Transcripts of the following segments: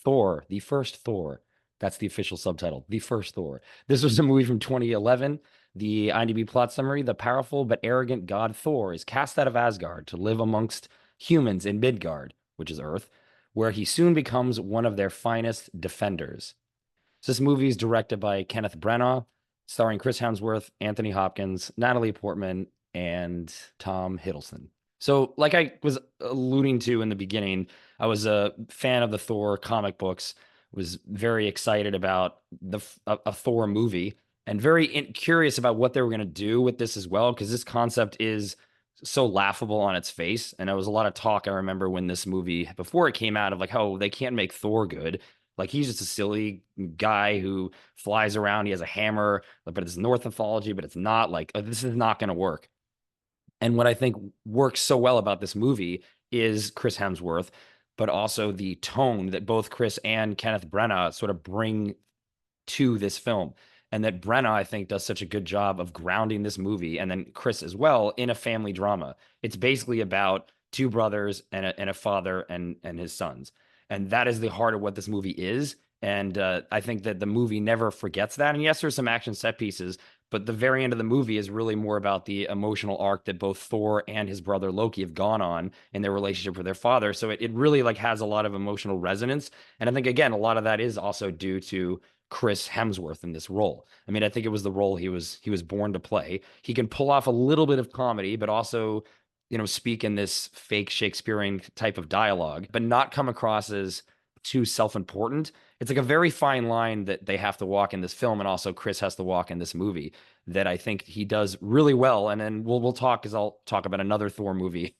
Thor, the first Thor. That's the official subtitle, the first Thor. This was a movie from 2011. The IMDb plot summary: the powerful but arrogant god Thor is cast out of Asgard to live amongst humans in Midgard, which is Earth, where he soon becomes one of their finest defenders. So this movie is directed by Kenneth Branagh, starring Chris Hemsworth, Anthony Hopkins, Natalie Portman, and Tom Hiddleston. So, like I was alluding to in the beginning, I was a fan of the Thor comic books, was very excited about a Thor movie, and very curious about what they were going to do with this as well, because this concept is so laughable on its face. And there was a lot of talk, I remember, when this movie, before it came out, of like, oh, they can't make Thor good. Like, he's just a silly guy who flies around. He has a hammer, but it's Norse mythology, but it's not. Like, this is not going to work. And what I think works so well about this movie is Chris Hemsworth, but also the tone that both Chris and Kenneth Branagh sort of bring to this film. And that Branagh, I think, does such a good job of grounding this movie, and then Chris as well, in a family drama. It's basically about two brothers and a father and his sons. And that is the heart of what this movie is. And I think that the movie never forgets that. And yes, there's some action set pieces, but the very end of the movie is really more about the emotional arc that both Thor and his brother Loki have gone on in their relationship with their father. So it really like has a lot of emotional resonance. And I think, again, a lot of that is also due to Chris Hemsworth in this role. I mean, I think it was the role he was born to play. He can pull off a little bit of comedy, but also, speak in this fake Shakespearean type of dialogue, but not come across as too self-important. It's like a very fine line that they have to walk in this film, and also Chris has to walk in this movie, that I think he does really well. And then we'll talk, because I'll talk about another Thor movie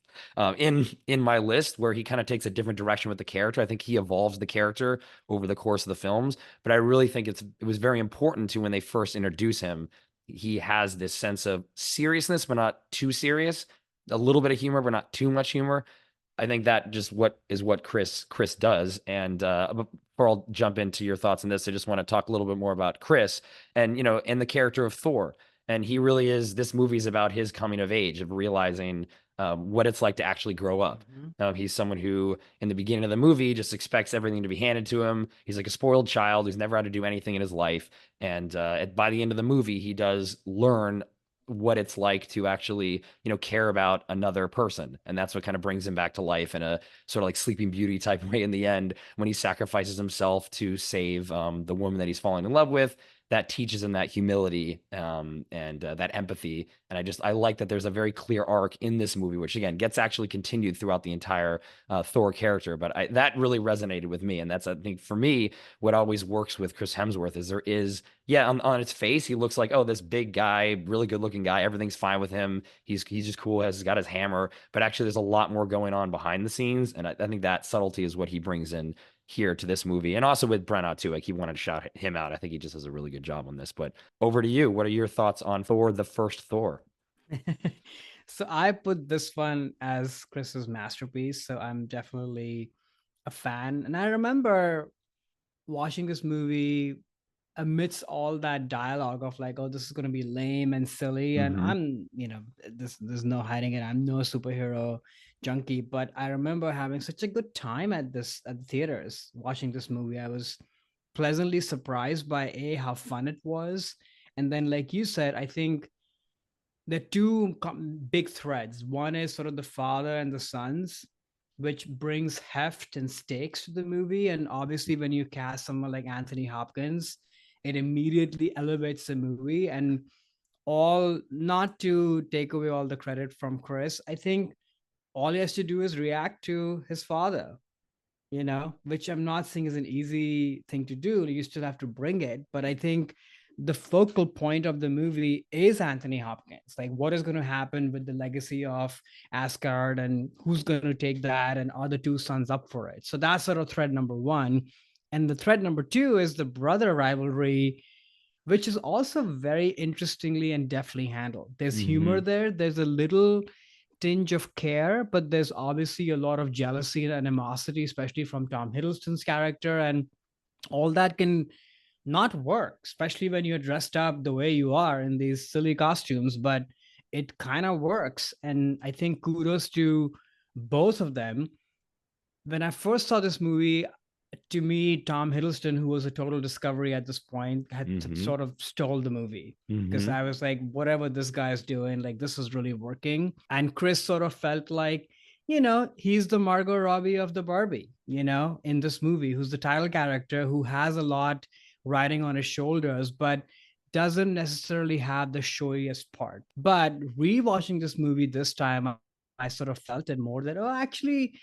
in my list, where he kind of takes a different direction with the character. I think he evolves the character over the course of the films, but I really think it was very important to, when they first introduce him, he has this sense of seriousness, but not too serious, a little bit of humor, but not too much humor. I think that just what Chris does. And before I'll jump into your thoughts on this, I just want to talk a little bit more about Chris and and the character of Thor. And he really is. This movie is about his coming of age, of realizing what it's like to actually grow up. He's someone who, in the beginning of the movie, just expects everything to be handed to him. He's like a spoiled child who's never had to do anything in his life. And by the end of the movie, he does learn what it's like to actually, care about another person. And that's what kind of brings him back to life in a sort of like Sleeping Beauty type way in the end, when he sacrifices himself to save the woman that he's falling in love with. That teaches him that humility and that empathy. And I like that there's a very clear arc in this movie, which again gets actually continued throughout the entire Thor character. But that really resonated with me. And that's, I think, for me, what always works with Chris Hemsworth is there is, yeah, on its face, he looks like, oh, this big guy, really good looking guy. Everything's fine with him. He's just cool, has got his hammer. But actually, there's a lot more going on behind the scenes. And I think that subtlety is what he brings in here to this movie, and also with Branagh too. Like, he wanted to shout him out. I think he just does a really good job on this. But over to you. What are your thoughts on Thor, the first Thor? So I put this one as Chris's masterpiece. So I'm definitely a fan. And I remember watching this movie amidst all that dialogue of like, oh, this is going to be lame and silly. And Mm-hmm. I'm, there's no hiding it. I'm no superhero junkie, but I remember having such a good time at the theaters watching this movie. I was pleasantly surprised by how fun it was. And then, like you said, I think the two big threads. One is sort of the father and the sons, which brings heft and stakes to the movie. And obviously, when you cast someone like Anthony Hopkins, it immediately elevates the movie. And all, not to take away all the credit from Chris, I think all he has to do is react to his father, which I'm not saying is an easy thing to do. You still have to bring it. But I think the focal point of the movie is Anthony Hopkins. Like, what is going to happen with the legacy of Asgard, and who's going to take that, and are the two sons up for it? So that's sort of thread number one. And the thread number two is the brother rivalry, which is also very interestingly and deftly handled. There's Mm-hmm. humor there. There's a little tinge of care, but there's obviously a lot of jealousy and animosity, especially from Tom Hiddleston's character. And all that can not work, especially when you're dressed up the way you are in these silly costumes, but it kind of works. And I think kudos to both of them. When I first saw this movie, To me, Tom Hiddleston, who was a total discovery at this point, had Mm-hmm. sort of stole the movie. Because Mm-hmm. I was like, whatever this guy's doing, like this is really working. And Chris sort of felt like, he's the Margot Robbie of the Barbie, in this movie, who's the title character, who has a lot riding on his shoulders, but doesn't necessarily have the showiest part. But rewatching this movie this time, I sort of felt it more that, oh, actually,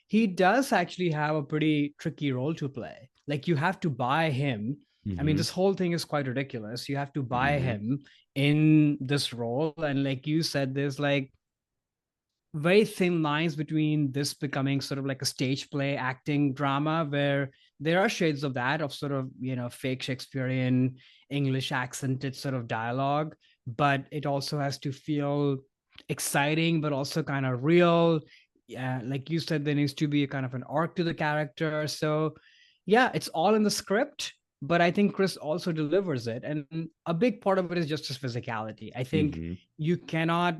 he does actually have a pretty tricky role to play. Like you have to buy him. I mean, Mm-hmm. this whole thing is quite ridiculous. You have to buy Mm-hmm. him in this role. And like you said, there's like very thin lines between this becoming sort of like a stage play acting drama where there are shades of that, of sort of, fake Shakespearean English accented sort of dialogue, but it also has to feel exciting, but also kind of real. Yeah, like you said, there needs to be a kind of an arc to the character. So, yeah, it's all in the script, but I think Chris also delivers it. And a big part of it is just his physicality. I think Mm-hmm. you cannot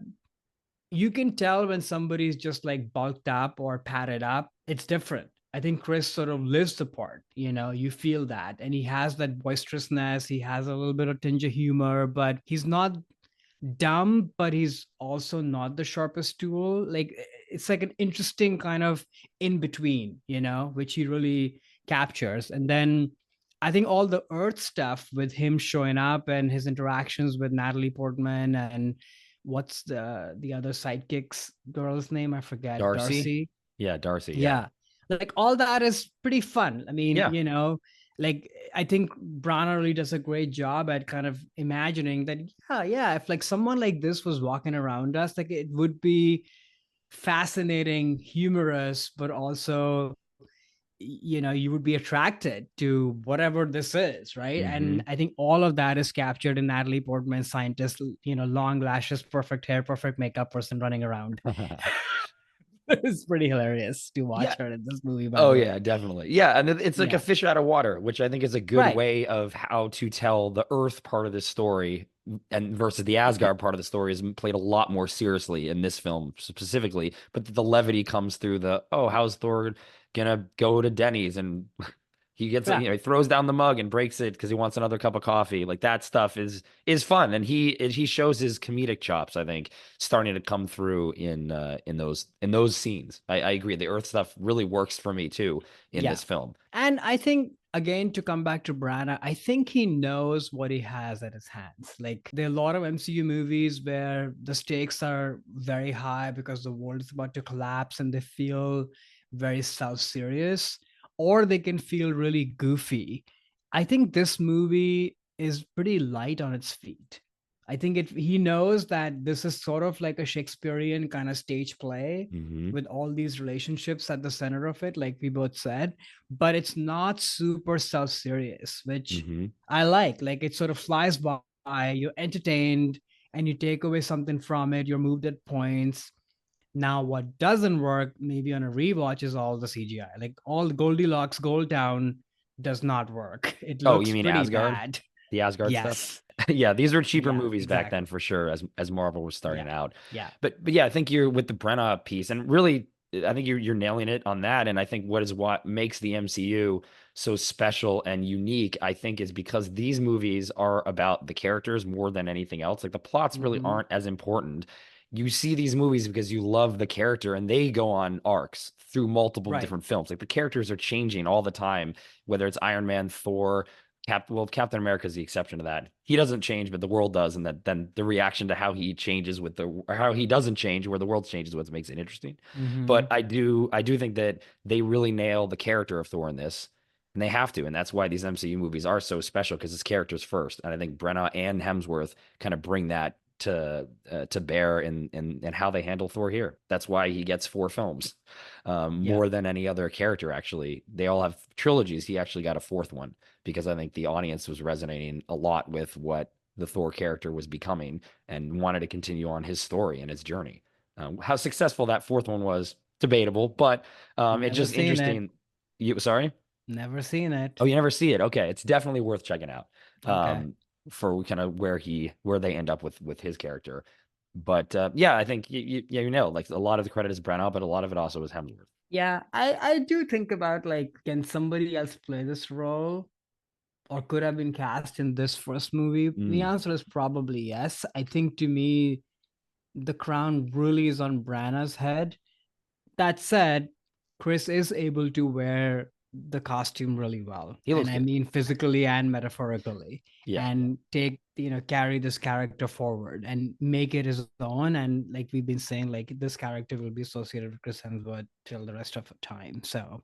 you can tell when somebody's just like bulked up or padded up. It's different. I think Chris sort of lives the part, you feel that. And he has that boisterousness. He has a little bit of tinge of humor, but he's not dumb, but he's also not the sharpest tool. Like it's like an interesting kind of in between, which he really captures. And then I think all the Earth stuff with him showing up and his interactions with Natalie Portman and what's the other sidekick's girl's name? I forget. Darcy. Darcy. Yeah, Darcy. Yeah. Yeah. Like all that is pretty fun. I mean, Yeah. like I think Brana really does a great job at kind of imagining that, yeah, if like someone like this was walking around us, like it would be fascinating, humorous, but also, you would be attracted to whatever this is, right? Mm-hmm. And I think all of that is captured in Natalie Portman's scientist, long lashes, perfect hair, perfect makeup person running around. It's pretty hilarious to Yeah. watch her in this movie, by Oh the way. yeah, definitely. Yeah, and it's like a Yeah. fish out of water, which I think is a good Right. way of how to tell the Earth part of this story and versus the Asgard part of the story is played a lot more seriously in this film specifically, but the levity comes through the, oh, how's Thor gonna go to Denny's and he gets, Yeah. he throws down the mug and breaks it because he wants another cup of coffee. Like that stuff is fun, and he shows his comedic chops, I think, starting to come through in those scenes. I agree. The Earth stuff really works for me too in Yeah. this film. And I think, again, to come back to Branagh, I think he knows what he has at his hands. Like, there are a lot of MCU movies where the stakes are very high because the world is about to collapse and they feel very self serious, or they can feel really goofy. I think this movie is pretty light on its feet. I think he knows that this is sort of like a Shakespearean kind of stage play Hmm. with all these relationships at the center of it, like we both said, but it's not super self-serious, which Hmm. I like. Like it sort of flies by, you're entertained, and you take away something from it. You're moved at points. Now, what doesn't work, maybe on a rewatch, is all the CGI. Like all the Goldilocks Gold Town does not work. It Oh, you looks mean pretty Asgard? bad. The Asgard stuff? Yes. Yeah, these were cheaper Yeah, movies back then exactly. for sure, as Marvel was starting Yeah. out. Yeah. But yeah, I think you're with the Brenna piece, and really, I think you're nailing it on that. And I think what makes the MCU so special and unique, I think, is because these movies are about the characters more than anything else. Like the plots really Hmm. aren't as important. You see these movies because you love the character, and they go on arcs through multiple Right. different films. Like the characters are changing all the time, whether it's Iron Man, Thor. Captain America is the exception to that. He doesn't change, but the world does, and that then the reaction to how he changes or how he doesn't change, where the world changes, what makes it interesting. But Hmm. I do think that they really nail the character of Thor in this, and they have to, and that's why these MCU movies are so special because it's characters first, and I think Brenna and Hemsworth kind of bring that to bear in how they handle Thor here. That's why he gets 4 films, Yeah. more than any other character. Actually, they all have trilogies. He actually got a fourth one because I think the audience was resonating a lot with what the Thor character was becoming and wanted to continue on his story and his journey. How successful that fourth one was, debatable, but it's Never just seen it. interesting. You sorry? Never seen Oh, it. you never see it? Okay, it's definitely worth checking out. Okay. Um, for kind of where they end up with his character. But yeah, I think yeah, you know, like a lot of the credit is Brenna, but a lot of it also is Hemsworth. Yeah, I do think about like, can somebody else play this role or could have been cast in this first movie? The Mm, answer is probably yes. I think to me, the crown really is on Branna's head. That said, Chris is able to wear the costume really well. he looks And I good. mean physically and metaphorically. Yeah. And carry this character forward and make it his own. And like we've been saying, like this character will be associated with Chris Hemsworth till the rest of the time. So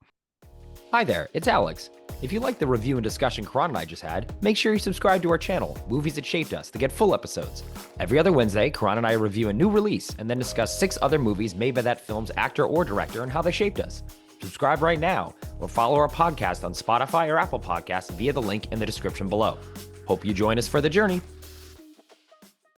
Hi there, it's Alex. If you like the review and discussion Karan and I just had, make sure you subscribe to our channel, Movies That Shaped Us, to get full episodes. Every other Wednesday, Karan and I review a new release and then discuss 6 other movies made by that film's actor or director and how they shaped us. Subscribe right now or follow our podcast on Spotify or Apple Podcasts via the link in the description below. Hope you join us for the journey.